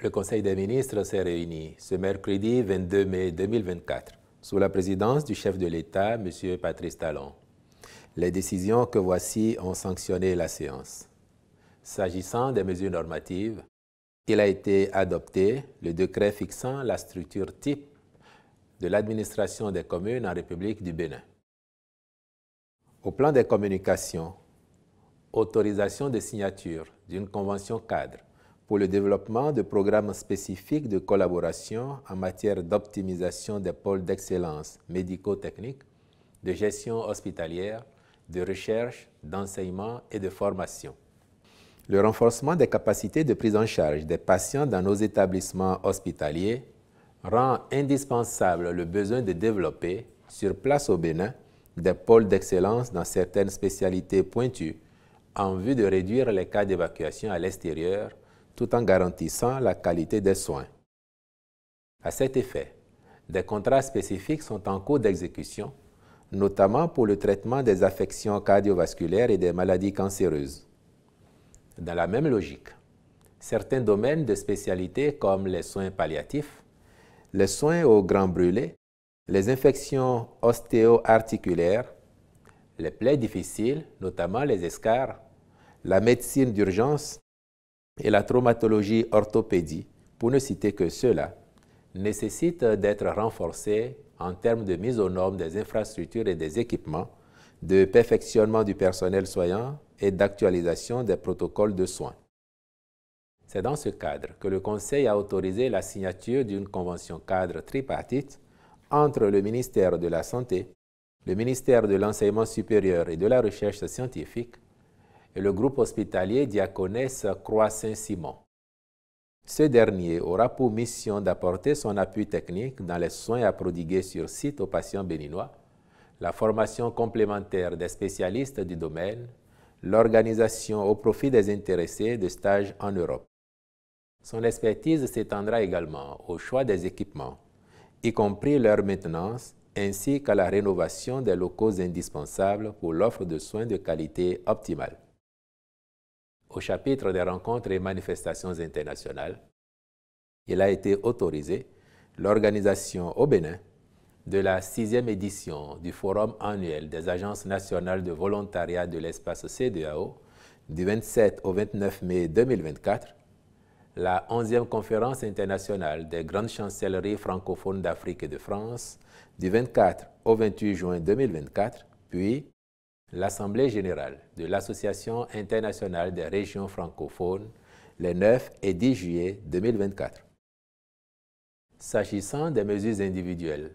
Le Conseil des ministres s'est réuni ce mercredi 22 mai 2024 sous la présidence du chef de l'État, M. Patrice Talon. Les décisions que voici ont sanctionné la séance. S'agissant des mesures normatives, il a été adopté le décret fixant la structure type de l'administration des communes en République du Bénin. Au plan des communications, autorisation de signature d'une convention cadre pour le développement de programmes spécifiques de collaboration en matière d'optimisation des pôles d'excellence médico-techniques, de gestion hospitalière, de recherche, d'enseignement et de formation. Le renforcement des capacités de prise en charge des patients dans nos établissements hospitaliers rend indispensable le besoin de développer, sur place au Bénin, des pôles d'excellence dans certaines spécialités pointues en vue de réduire les cas d'évacuation à l'extérieur tout en garantissant la qualité des soins. À cet effet, des contrats spécifiques sont en cours d'exécution, notamment pour le traitement des affections cardiovasculaires et des maladies cancéreuses. Dans la même logique, certains domaines de spécialité comme les soins palliatifs, les soins aux grands brûlés, les infections ostéo-articulaires, les plaies difficiles, notamment les escarres, la médecine d'urgence et la traumatologie orthopédie, pour ne citer que ceux-là, nécessitent d'être renforcés en termes de mise aux normes des infrastructures et des équipements, de perfectionnement du personnel soignant et d'actualisation des protocoles de soins. C'est dans ce cadre que le Conseil a autorisé la signature d'une convention cadre tripartite entre le ministère de la Santé, le ministère de l'Enseignement supérieur et de la Recherche scientifique et le groupe hospitalier Diaconesse Croix-Saint-Simon. Ce dernier aura pour mission d'apporter son appui technique dans les soins à prodiguer sur site aux patients béninois, la formation complémentaire des spécialistes du domaine, l'organisation au profit des intéressés de stages en Europe. Son expertise s'étendra également au choix des équipements, y compris leur maintenance, ainsi qu'à la rénovation des locaux indispensables pour l'offre de soins de qualité optimale. Au chapitre des rencontres et manifestations internationales, il a été autorisé l'organisation au Bénin de la 6e édition du Forum annuel des agences nationales de volontariat de l'espace CEDEAO du 27 au 29 mai 2024, la 11e conférence internationale des grandes chancelleries francophones d'Afrique et de France du 24 au 28 juin 2024, puis l'Assemblée générale de l'Association internationale des régions francophones les 9 et 10 juillet 2024. S'agissant des mesures individuelles,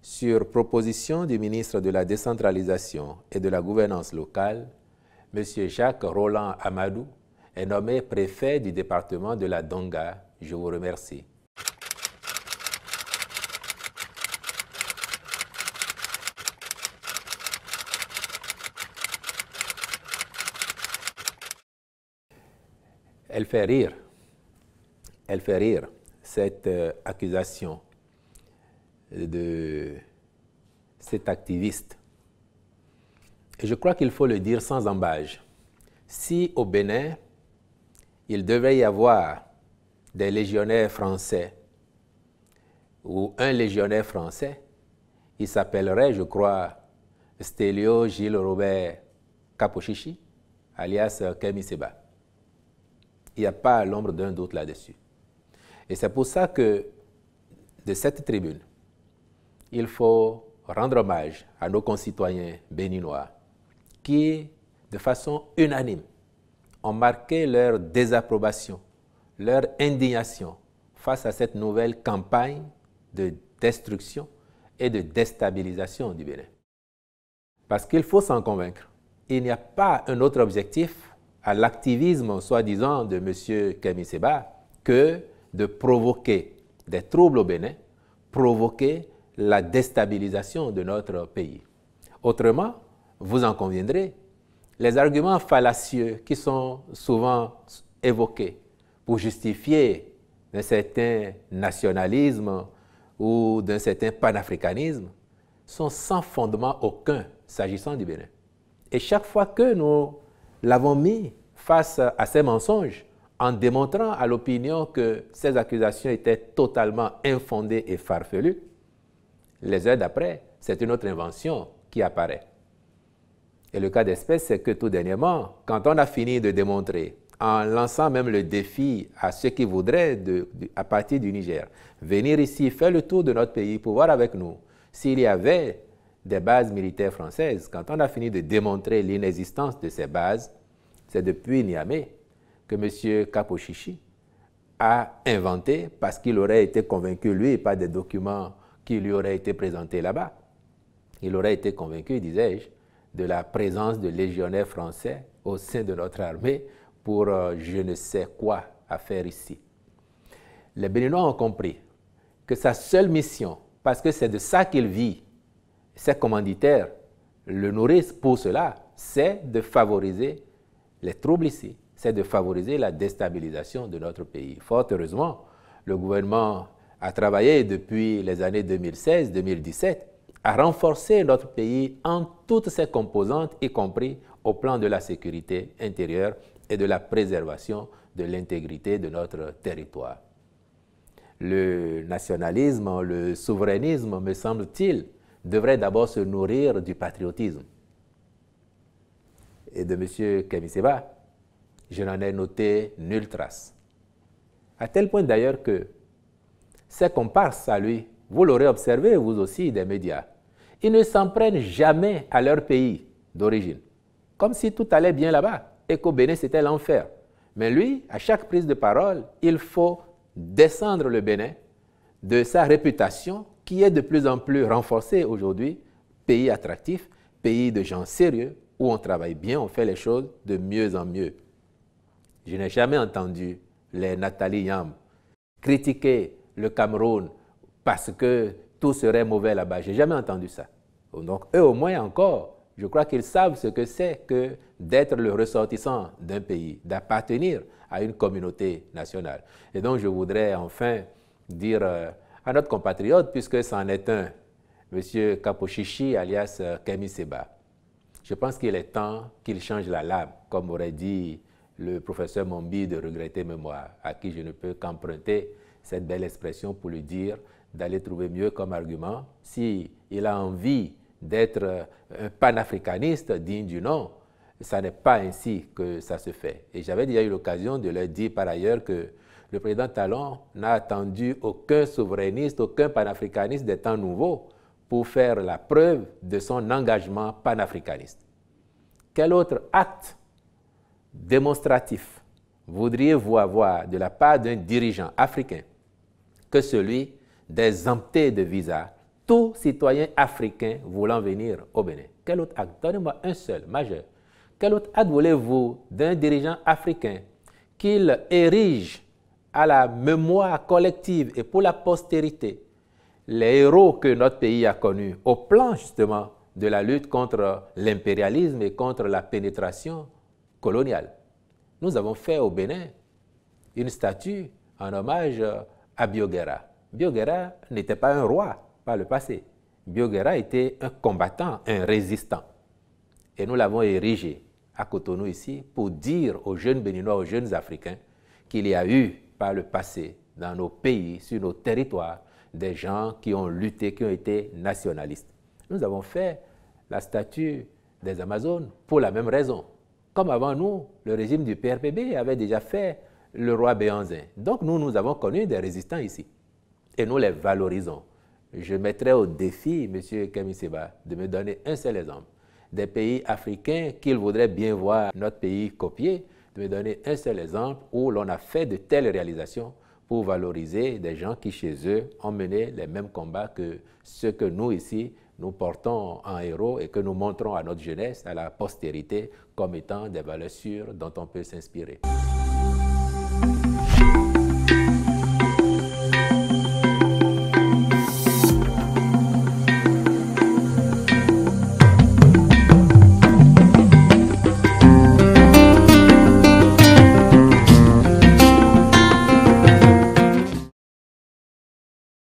sur proposition du ministre de la Décentralisation et de la Gouvernance locale, M. Jacques Roland Amadou est nommé préfet du département de la Donga. Je vous remercie. Elle fait rire cette accusation de cet activiste. Et je crois qu'il faut le dire sans ambages. Si au Bénin, il devait y avoir des légionnaires français ou un légionnaire français, il s'appellerait, je crois, Stélio Gilles Robert Kapochichi, alias Kémi Séba. Il n'y a pas l'ombre d'un doute là-dessus. Et c'est pour ça que, de cette tribune, il faut rendre hommage à nos concitoyens béninois qui, de façon unanime, ont marqué leur désapprobation, leur indignation face à cette nouvelle campagne de destruction et de déstabilisation du Bénin. Parce qu'il faut s'en convaincre, il n'y a pas un autre objectif à l'activisme, soi-disant, de M. Kémi Séba que de provoquer des troubles au Bénin, provoquer la déstabilisation de notre pays. Autrement, vous en conviendrez, les arguments fallacieux qui sont souvent évoqués pour justifier d'un certain nationalisme ou d'un certain panafricanisme sont sans fondement aucun s'agissant du Bénin. Et chaque fois que nous l'avons mis face à ces mensonges, en démontrant à l'opinion que ces accusations étaient totalement infondées et farfelues, les heures d'après, c'est une autre invention qui apparaît. Et le cas d'espèce, c'est que tout dernièrement, quand on a fini de démontrer, en lançant même le défi à ceux qui voudraient, à partir du Niger, venir ici, faire le tour de notre pays pour voir avec nous s'il y avait des bases militaires françaises, quand on a fini de démontrer l'inexistence de ces bases, c'est depuis Niamey que M. Kapo-Chichi a inventé, parce qu'il aurait été convaincu, lui, par des documents qui lui auraient été présentés là-bas, il aurait été convaincu, disais-je, de la présence de légionnaires français au sein de notre armée pour je ne sais quoi à faire ici. Les Béninois ont compris que sa seule mission, parce que c'est de ça qu'il vit, ses commanditaires le nourrissent pour cela, c'est de favoriser les troubles ici, c'est de favoriser la déstabilisation de notre pays. Fort heureusement, le gouvernement a travaillé depuis les années 2016-2017 à renforcer notre pays en toutes ses composantes, y compris au plan de la sécurité intérieure et de la préservation de l'intégrité de notre territoire. Le nationalisme, le souverainisme, me semble-t-il, devrait d'abord se nourrir du patriotisme. Et de M. Kémi Séba, je n'en ai noté nulle trace. À tel point d'ailleurs que ses comparses à lui, vous l'aurez observé vous aussi des médias, ils ne s'en prennent jamais à leur pays d'origine, comme si tout allait bien là-bas et qu'au Bénin c'était l'enfer. Mais lui, à chaque prise de parole, il faut descendre le Bénin de sa réputation qui est de plus en plus renforcée aujourd'hui, pays attractif, pays de gens sérieux, où on travaille bien, on fait les choses de mieux en mieux. Je n'ai jamais entendu les Nathalie Yam critiquer le Cameroun parce que tout serait mauvais là-bas. Je n'ai jamais entendu ça. Donc eux au moins encore, je crois qu'ils savent ce que c'est que d'être le ressortissant d'un pays, d'appartenir à une communauté nationale. Et donc je voudrais enfin dire à notre compatriote, puisque c'en est un, M. Kapo-Chichi alias Kémi Séba, je pense qu'il est temps qu'il change la lame, comme aurait dit le professeur Mombi de regretter mémoire, à qui je ne peux qu'emprunter cette belle expression pour lui dire d'aller trouver mieux comme argument. S'il a envie d'être un panafricaniste digne du nom, ça n'est pas ainsi que ça se fait. Et j'avais déjà eu l'occasion de leur dire par ailleurs que le président Talon n'a attendu aucun souverainiste, aucun panafricaniste des temps nouveaux pour faire la preuve de son engagement panafricaniste. Quel autre acte démonstratif voudriez-vous avoir de la part d'un dirigeant africain que celui d'exempter de visa tout citoyen africain voulant venir au Bénin? Quel autre acte? Donnez-moi un seul, majeur. Quel autre acte voulez-vous d'un dirigeant africain qu'il érige à la mémoire collective et pour la postérité les héros que notre pays a connus au plan justement de la lutte contre l'impérialisme et contre la pénétration coloniale? Nous avons fait au Bénin une statue en hommage à Bioguera. Bioguera n'était pas un roi par le passé. Bioguera était un combattant, un résistant. Et nous l'avons érigé à Cotonou ici pour dire aux jeunes Béninois, aux jeunes Africains qu'il y a eu par le passé dans nos pays, sur nos territoires, des gens qui ont lutté, qui ont été nationalistes. Nous avons fait la statue des Amazones pour la même raison. Comme avant nous, le régime du PRPB avait déjà fait le roi Béhanzin. Donc nous avons connu des résistants ici. Et nous les valorisons. Je mettrai au défi, M. Kémi Séba, de me donner un seul exemple. Des pays africains qu'il voudrait bien voir notre pays copier, de me donner un seul exemple où l'on a fait de telles réalisations pour valoriser des gens qui, chez eux, ont mené les mêmes combats que ceux que nous, ici, nous portons en héros et que nous montrons à notre jeunesse, à la postérité, comme étant des valeurs sûres dont on peut s'inspirer.